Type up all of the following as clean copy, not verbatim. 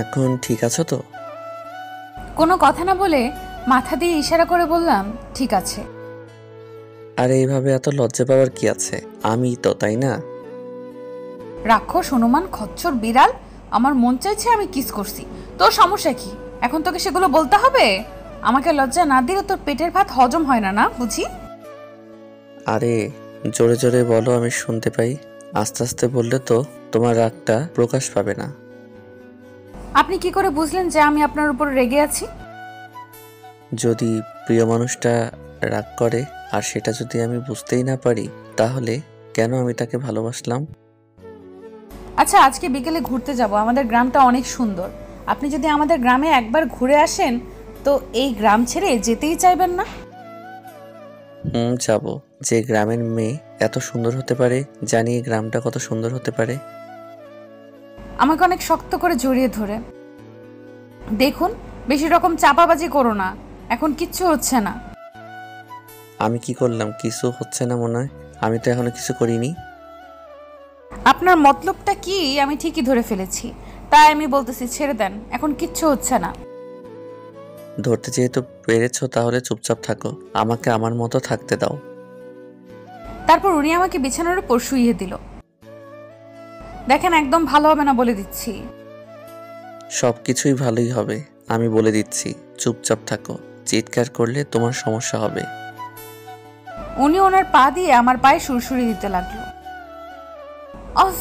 এখন ঠিক আছো তো? কোনো কথা না বলে মাথা দিয়ে ইশারা করে বললাম, ঠিক আছে। আর এইভাবে এত লজ্জা পাওয়ার কি আছে? আমি তো, তাই না? রাক্ষস, হনুমান, খচ্চর, বিড়াল, আমার মন চাইছে আমি কিস করছি। তোর সমস্যা কি? এখন তোকে সেগুলো বলতে হবে? আমাকে লজ্জা না দিলে তোর পেটের ভাত হজম হয় না, না বুঝি? আরে জোরে জোরে বলো, আমি শুনতে পাই। আস্তে আস্তে বললে তো তোমার রাগটা প্রকাশ পাবে না। আপনি কি করে বুঝলেন যে আমি আপনার উপর রেগে আছি? যদি প্রিয় মানুষটা রাগ করে আর সেটা যদি আমি বুঝতেই না পারি, তাহলে কেন আমি তাকে ভালোবাসলাম? আচ্ছা, আজকে বিকেলে ঘুরতে যাব। আমাদের গ্রামটা অনেক সুন্দর। আপনি যদি আমাদের গ্রামে একবার ঘুরে আসেন তো এই গ্রাম ছেড়ে যেতেই চাইবেন না। যাবো। যে গ্রামের মেয়ে এত সুন্দর হতে পারে, জানি এই গ্রামটা কত সুন্দর হতে পারে। আমাকে অনেক শক্ত করে জড়িয়ে ধরে দেখুন, বেশি রকম চাপাবাজি করো না। এখন কিচ্ছু হচ্ছে না। আমি কি করলাম? কিছু হচ্ছে না মনে হয়। আমি তো এখনো কিছু করিনি। আপনার মতলবটা কি আমি ঠিকই ধরে ফেলেছি, তাই আমি বলতেছি ছেড়ে দেন, এখন কিচ্ছু হচ্ছে না। ধরতে যেহেতু পেরেছো তাহলে চুপচাপ থাকো, আমাকে আমার মতো থাকতে দাও। তারপর উনি আমাকে বিছানার উপর শুইয়ে দিল। দেখেন, একদম ভালো হবে না বলে দিচ্ছি। সবকিছুই ভালোই হবে, আমি বলে দিচ্ছি। চুপচাপ থাকো, চিৎকার করলে তোমার সমস্যা হবে। উনি ওনার পা দিয়ে আমার পায়ে সুরসুরি দিতে লাগলো। অফ,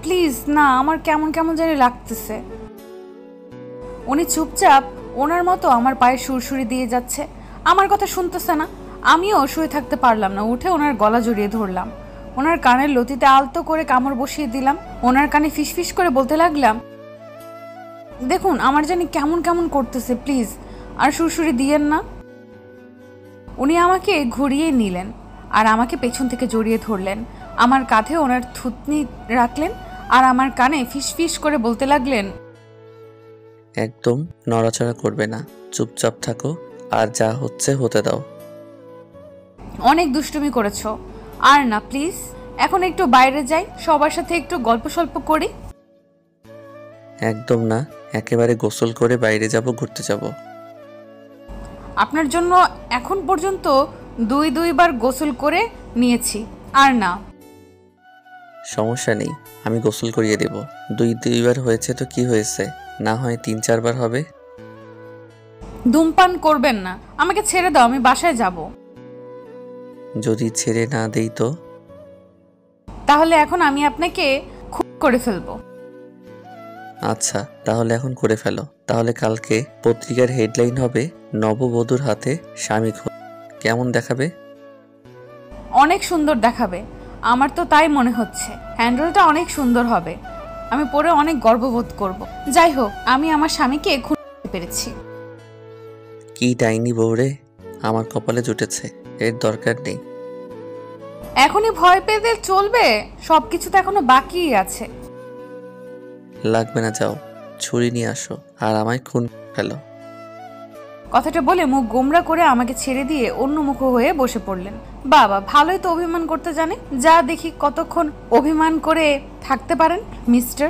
প্লিজ না, আমার কেমন কেমন জানি লাগতেছে। উনি চুপচাপ ওনার মতো আমার পায়ে সুরসুরি দিয়ে যাচ্ছে, আমার কথা শুনতেছে না। আমিও শুয়ে থাকতে পারলাম না, উঠে ওনার গলা জড়িয়ে ধরলাম। ওনার কানের লতিতে আলতো করে কামড় বসিয়ে দিলাম। ওনার কানে ফিসফিস করে বলতে লাগলাম, দেখুন আমার জানি কেমন কেমন করতেছে, প্লিজ আর সুরসুরি দিয়েন না। উনি আমাকে ঘুরিয়ে নিলেন আর আমাকে পেছন থেকে জড়িয়ে ধরলেন। আমার কাঁধে ওনার থুতনি রাখলেন আর আমার কানে ফিসফিস করে বলতে লাগলেন, একদম নড়াচড়া করবে না, চুপচাপ থাকো, আর যা হচ্ছে হতে দাও। অনেক দুষ্টুমি করেছো, আর না প্লিজ। এখন একটু বাইরে যাই, সবার সাথে একটু গল্প সল্প করি। একদম না, একেবারে গোসল করে বাইরে যাব, ঘুরতে যাব। আপনার জন্য এখন পর্যন্ত দুইবার গোসল করে নিয়েছি, আর না। সমস্যা নেই, আমি গোসল করিয়ে দেব। দুইবার হয়েছে তো কি হয়েছে, না হয় 3-4 বার হবে। ধূমপান করবেন না, আমাকে ছেড়ে দাও, আমি বাসায় যাব। যদি ছেড়ে না দেই তো? তাহলে এখন আমি আপনাকে খুন করে ফেলবো। আচ্ছা, তাহলে এখন করে ফেলো। তাহলে কালকে পত্রিকার হেডলাইন হবে, নববধূর হাতে স্বামী খুন। কেমন দেখাবে? অনেক সুন্দর দেখাবে, আমার তো তাই মনে হচ্ছে। হ্যান্ডেলটা অনেক সুন্দর হবে, আমি পরে অনেক গর্ববোধ করব। যাই হোক, আমি আমার স্বামীকে খুন করতে পেরেছি। কি ডাইনি বউরে, আমার কপালে জুটেছে। এর দরকার নেই। এখনই ভয় পেতে চলবে? সবকিছু তো এখনো বাকিই আছে। লাগবে না, যাও ছুরি নিয়ে আসো আর আমায় খুন ফেলো। কথাটা বলে মুখ গোমরা করে আমাকে ছেড়ে দিয়ে অন্যমুখ হয়ে বসে পড়লেন। বাবা ভালোই তো অভিমান করতে জানে। যা দেখি কতক্ষণ অভিমান করে থাকতে পারেন মিস্টার।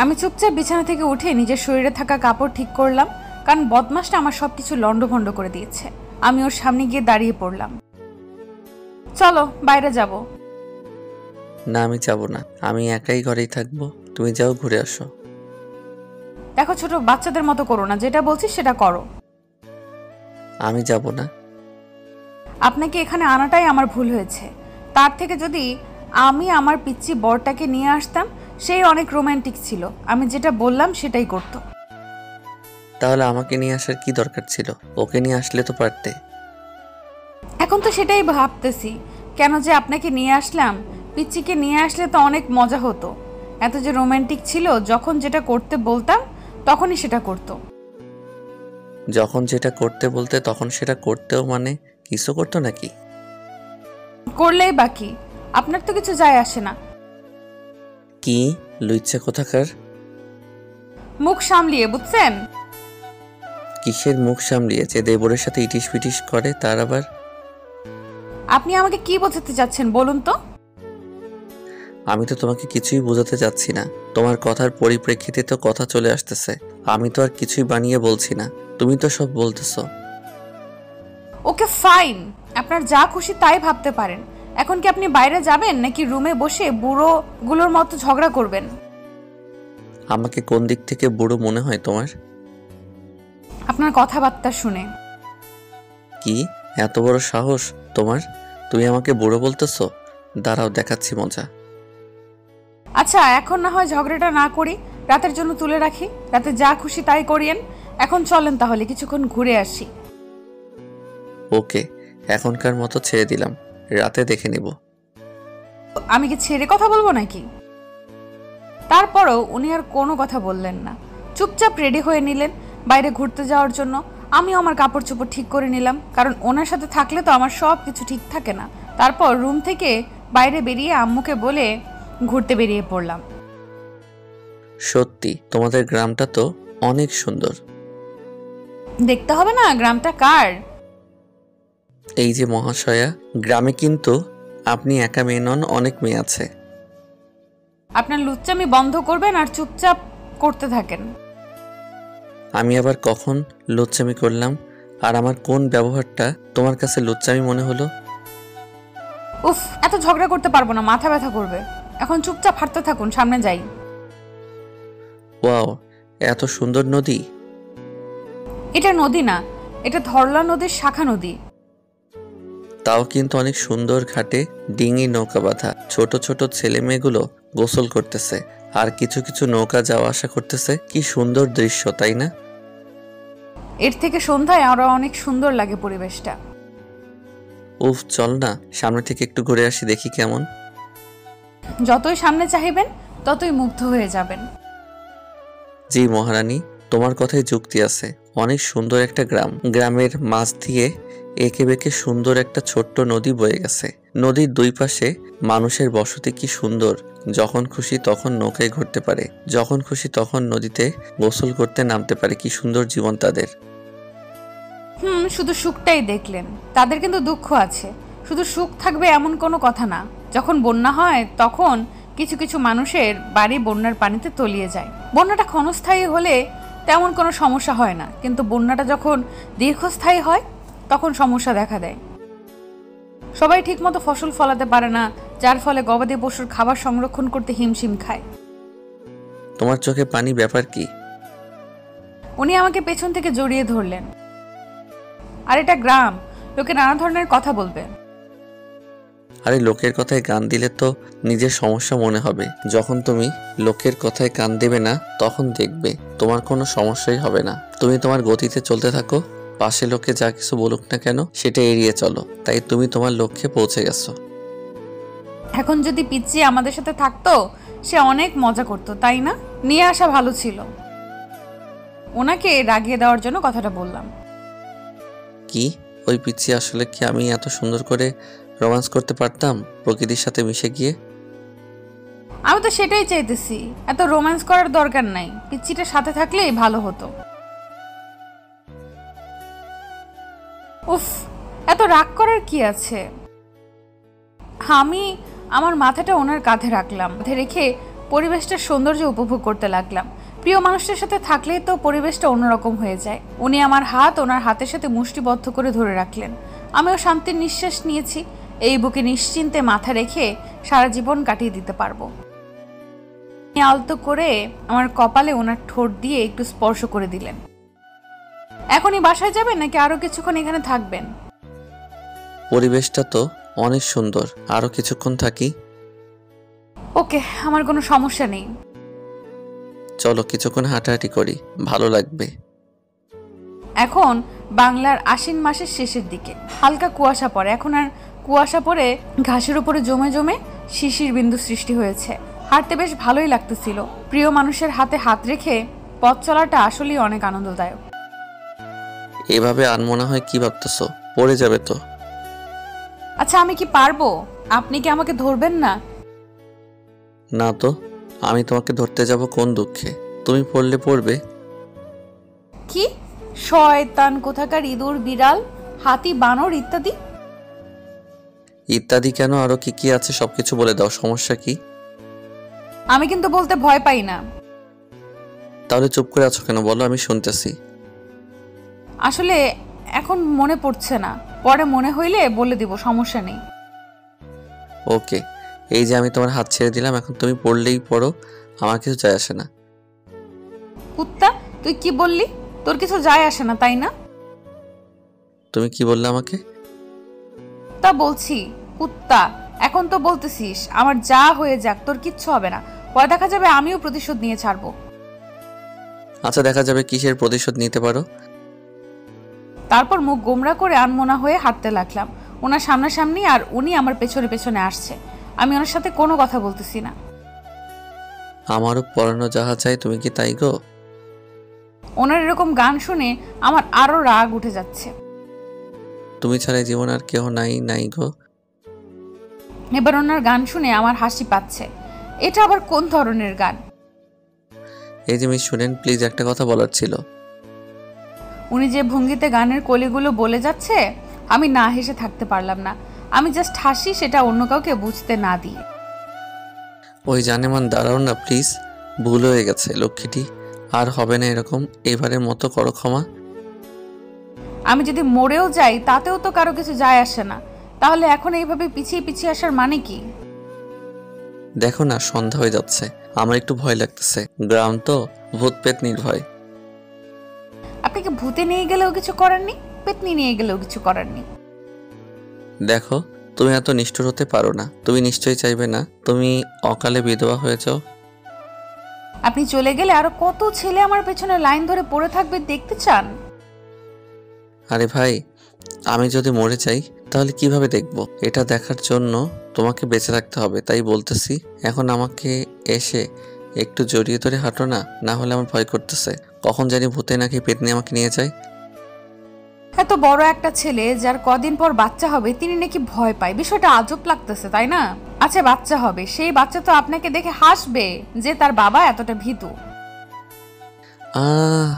আমি চুপচাপ বিছানা থেকে উঠে নিজের শরীরে থাকা কাপড় ঠিক করলাম, কারণ বদমাসটা আমার সবকিছু লন্ডভন্ড করে দিয়েছে। আমি ওর সামনে গিয়ে দাঁড়িয়ে পড়লাম। চলো বাইরে যাব। না, আমি যাবো না, আমি একাই ঘরেই থাকবো। তুমি যাও, ঘুরে আসো। দেখো, ছোট বাচ্চাদের মতো করো না, যেটা বলছি সেটা করো। আমি যাব না। আপনাকে এখানে আনাটাই আমার ভুল হয়েছে। তার থেকে যদি আমি আমার পিচ্চি বরটাকে নিয়ে আসতাম, সেই অনেক রোমান্টিক ছিল। আমি যেটা বললাম সেটাই করতো। তাহলে আমাকে নিয়ে আসার কি দরকার ছিল? ওকে নিয়ে আসলে তো পারতে। এখন তো সেটাই ভাবতেছি, কেন যে আপনাকে নিয়ে আসলাম। পিচ্চিকে নিয়ে আসলে তো অনেক মজা হতো। এত যে রোমান্টিক ছিল, যখন যেটা করতে বলতাম তখনই সেটা করতো। যখন যেটা করতে বলতে তখন সেটা করতেও, মানে কিছু করতো নাকি? করলেই বাকি, আপনার তো কিছু যায় আসে না। কি লুইচ্ছা কোথাকার! মুখ সামলিয়ে, বুঝছেন? কিসের মুখ সামলিয়ে? যে দেবরের সাথে ইটিস পিটিস করে তার আবার? আপনি আমাকে কি বোঝাতে চাচ্ছেন বলুন তো? আমি তো তোমাকে কিছুই বোঝাতে চাচ্ছি না। তোমার কথার পরিপ্রেক্ষিতে তো কথা চলে আসতেছে। আমি তো আর কিছুই বানিয়ে বলছি না, তুমি তো সব বলতেছো। ওকে ফাইন, আপনার যা খুশি তাই ভাবতে পারেন। এখন কি আপনি বাইরে যাবেন নাকি রুমে বসে বুড়োগুলোর মতো ঝগড়া করবেন? আমাকে কোন দিক থেকে বুড়ো মনে হয় তোমার? আপনার কথাবার্তা শুনে। কি এত বড় সাহস তোমার? তুমি আমাকে বুড়ো বলতেছো? দাঁড়াও, দেখাচ্ছি মজা। আচ্ছা, এখন না হয় ঝগড়াটা না করি, রাতের জন্য তুলে রাখি। রাতে যা খুশি তাই করিয়েন। এখন চলেন তাহলে কিছুক্ষণ ঘুরে আসি। ওকে, এখনকার মতো ছেড়ে দিলাম, রাতে দেখে নিব। আমি কি ছেড়ে কথা বলবো নাকি? তারপরও উনি আর কোনো কথা বললেন না, চুপচাপ রেডি হয়ে নিলেন বাইরে ঘুরতে যাওয়ার জন্য। আমিও আমার কাপড় চোপড় ঠিক করে নিলাম, কারণ ওনার সাথে থাকলে তো আমার সব কিছু ঠিক থাকে না। তারপর রুম থেকে বাইরে বেরিয়ে আম্মুকে বলে ঘুরতে বেরিয়ে পড়লাম। সত্যি তোমাদের গ্রামটা তো অনেক সুন্দর। দেখতে হবে না গ্রামটা কার? এই যে মহাশয়া, গ্রামে কিন্তু আপনি একা মেয়ে নন, অনেক মেয়ে আছে। আপনার লুচ্চামি বন্ধ করবেন আর চুপচাপ করতে থাকেন। আমি আবার কখন লুচ্চামি করলাম? আর আমার কোন ব্যবহারটা তোমার কাছে লুচ্চামি মনে হলো? উফ, এত ঝগড়া করতে পারবো না, মাথা ব্যথা করবে। এখন চুপচাপ হাঁটতে থাকুন, সামনে যাই। ওয়াও, এত সুন্দর নদী। এটা নদী না, এটা ধরলা নদীর শাখা নদী। তাও কিন্তু অনেক সুন্দর। ঘাটে ডিঙি নৌকা বাঁধা, ছোট ছোট ছেলে মেয়েগুলো গোসল করতেছে, আর কিছু কিছু নৌকা যাওয়া আসা করতেছে। কি সুন্দর দৃশ্য, তাই না? এর থেকে সন্ধ্যায় আরো অনেক সুন্দর লাগে পরিবেশটা। উফ, চল না সামনে থেকে একটু ঘুরে আসি, দেখি কেমন। যতই সামনে চাইবেন ততই মুগ্ধ হয়ে যাবেন। জি মহারানী, তোমার কথায় যুক্তি আছে। অনেক সুন্দর একটা গ্রাম, গ্রামের মাঝ দিয়ে এঁকে বেঁকে সুন্দর একটা ছোট্ট নদী বয়ে গেছে। নদীর দুই পাশে মানুষের বসতি। কি সুন্দর, যখন খুশি তখন নৌকায় ঘুরতে পারে, যখন খুশি তখন নদীতে গোসল করতে নামতে পারে। কি সুন্দর জীবন তাদের। শুধু সুখটাই দেখলেন, তাদের কিন্তু দুঃখ আছে। শুধু সুখ থাকবে এমন কোনো কথা না। যখন বন্যা হয় তখন কিছু কিছু মানুষের বাড়ি বন্যার পানিতে তলিয়ে যায়। বন্যাটা ক্ষণস্থায়ী হলে তেমন কোনো সমস্যা হয় না, কিন্তু বন্যাটা যখন দীর্ঘস্থায়ী হয় তখন সমস্যা দেখা দেয়। সবাই ঠিকমতো ফসল ফলাতে পারে না, যার ফলে গবাদি পশুর খাবার সংরক্ষণ করতে হিমশিম খায়। তোমার চোখে পানি, ব্যাপার কি? উনি আমাকে পেছন থেকে জড়িয়ে ধরলেন। আর এটা গ্রাম, লোকে নানা ধরনের কথা বলবে। আরে লোকের কথায় কান দিলে তো নিজের সমস্যা মনে হবে। যখন তুমি লোকের কথায় কান দেবে না, তখন দেখবে তোমার কোনো সমস্যাই হবে না। তুমি তোমার গতিতে চলতে থাকো, পাশে লোকে যা কিছু বলুক না কেন সেটা এড়িয়ে চলো। তাই তুমি তোমার লক্ষ্যে পৌঁছে গেছো। এখন যদি পিচ্চি আমাদের সাথে থাকতো, সে অনেক মজা করতো, তাই না? নিয়ে আসা ভালো ছিল। ওনাকে রাগিয়ে দেওয়ার জন্য কথাটা বললাম। কি ওই পিচ্ছি? আসলে কি আমি এত সুন্দর করে রোম্যান্স করতে পারতাম প্রকৃতির সাথে মিশে গিয়ে? আমি তো সেটাই চাইতেছি, এত রোম্যান্স করার দরকার নাই, পিচ্চিটার সাথে থাকলেই ভালো হতো। উফ, এত রাগ করার কি আছে? আমি আমার মাথাটা ওনার কাঁধে রাখলাম, কাঁধে রেখে পরিবেশটার সৌন্দর্য উপভোগ করতে লাগলাম। প্রিয় মানুষটার সাথে থাকলেই তো পরিবেশটা অন্যরকম হয়ে যায়। উনি আমার হাত ওনার হাতের সাথে মুষ্টিবদ্ধ করে ধরে রাখলেন। আমিও শান্তির নিঃশ্বাস নিয়েছি। এই বুকে নিশ্চিন্তে মাথা রেখে সারা জীবন কাটিয়ে দিতে পারবো। আলতো করে আমার কপালে ওনার ঠোঁট দিয়ে একটু স্পর্শ করে দিলেন। এখনই বাসায় যাবেন নাকি আরো কিছুক্ষণ এখানে থাকবেন? পরিবেশটা তো অনেক সুন্দর, আরো কিছুক্ষণ থাকি। ওকে, আমার কোনো সমস্যা নেই। চলো কিছুক্ষণ হাঁটাহাঁটি করি, ভালো লাগবে। এখন বাংলার আশ্বিন মাসের শেষের দিকে হালকা কুয়াশা পড়ে। এখন আর কুয়াশা পড়ে ঘাসের উপরে জমে জমে শিশির বিন্দু সৃষ্টি হয়েছে। হাঁটতে বেশ ভালোই লাগতেছিল। প্রিয় মানুষের হাতে হাত রেখে পথ চলাটা আসলেই অনেক আনন্দদায়ক। এভাবে আনমনা হয় কি ভাবতেছো? পড়ে যাবে তো। আচ্ছা, আমি কি পারবো? আপনি কি আমাকে ধরবেন না? না তো, আমি তোমাকে ধরতে যাব কোন দুঃখে? তুমি পড়লে পড়বে। কি শয়তান কোথাকার! ইঁদুর, বিড়াল, হাতি, বানর ইত্যাদি। ইত্যাদি কেন, আরো কি কি আছে সবকিছু বলে দাও, সমস্যা কি? আমি কিন্তু বলতে ভয় পাই না। তাহলে চুপ করে আছো কেন বলো, আমি শুনতেছি। আসলে এখন মনে পড়ছে না, পরে মনে হইলে বলে দিব, সমস্যা নেই। ওকে, এই যে আমি তোমার হাত ছেড়ে দিলাম, এখন তুমি পড়লেই পড়ো, আমার কিছু যায় আসে না। কুত্তা, তুই কি বললি? তোর কিছু যায় আসে না তাই না? তুমি কি বললে আমাকে? তা বলছি কুত্তা, এখন তো বলতেছিস আমার যা হয়ে যাক তোর কিচ্ছু হবে না, পরে দেখা যাবে আমিও প্রতিশোধ নিয়ে ছাড়বো। আচ্ছা, দেখা যাবে কিসের প্রতিশোধ নিতে পারো। তারপর মুখ গোমরা করে আনমনা হয়ে হাঁটতে লাগলাম ওনার সামনাসামনি, আর উনি আমার পেছনে পেছনে আসছে। আমি ওনার সাথে কোনো কথা বলতেছি না। আমারও পরানো যাহা চাই, তুমি কি তাই গো? ওনার এরকম গান শুনে আমার আরো রাগ উঠে যাচ্ছে। তুমি ছাড়া এই জীবন আর কেউ নাই, নাই গো। এবার ওনার গান শুনে আমার হাসি পাচ্ছে। এটা আবার কোন ধরনের গান? এই যে মিস, শুনেন প্লিজ, একটা কথা বলার ছিল। উনি যে ভঙ্গিতে গানের কলিগুলো বলে যাচ্ছে, আমি না হেসে থাকতে পারলাম না। আমি জাস্ট হাসি, সেটা অন্য কাউকে বুঝতে না দিয়ে। ওই জানেমান, দাঁড়াও না প্লিজ, ভুল হয়ে গেছে লক্ষ্মীটি, আর হবে না এরকম, এবারের মতো করো ক্ষমা। আমি যদি মরেও যাই তাতেও তো কারো কিছু যায় আসে না, তাহলে এখন এইভাবে পিছিয়ে পিছিয়ে আসার মানে কি? দেখো না, সন্ধ্যা হয়ে যাচ্ছে, আমার একটু ভয় লাগতেছে, গ্রাম তো, ভূত পেত নির্ভয়। আপনাকে ভূতে নিয়ে গেলেও কিছু করার নেই, পেতনি নিয়ে গেলেও কিছু করার নেই। দেখো, তুমি এত নিষ্ঠুর হতে পারো না, তুমি নিশ্চয়ই চাইবে না তুমি অকালে বিধবা হয়ে যাও। আপনি চলে গেলে আরো কত ছেলে আমার পেছনে লাইন ধরে পড়ে থাকবে, দেখতে চান? আরে ভাই, আমি যদি মরে যাই তাহলে কিভাবে দেখব? এটা দেখার জন্য তোমাকে বেঁচে থাকতে হবে, তাই বলতেছি এখন আমাকে এসে একটু জড়িয়ে ধরে হাঁটো না, না হলে আমার ভয় করতেছে, কখন জানি ভূতে নাকি পেতনি আমাকে নিয়ে যায়। এত বড় একটা ছেলে যার কদিন পর বাচ্চা হবে, তিনি নাকি ভয় পায়, বিষয়টা আজব লাগতেছে তাই না? আচ্ছা, বাচ্চা হবে, সেই বাচ্চা তো আপনাকে দেখে হাসবে যে তার বাবা এতটা ভীতু। আহ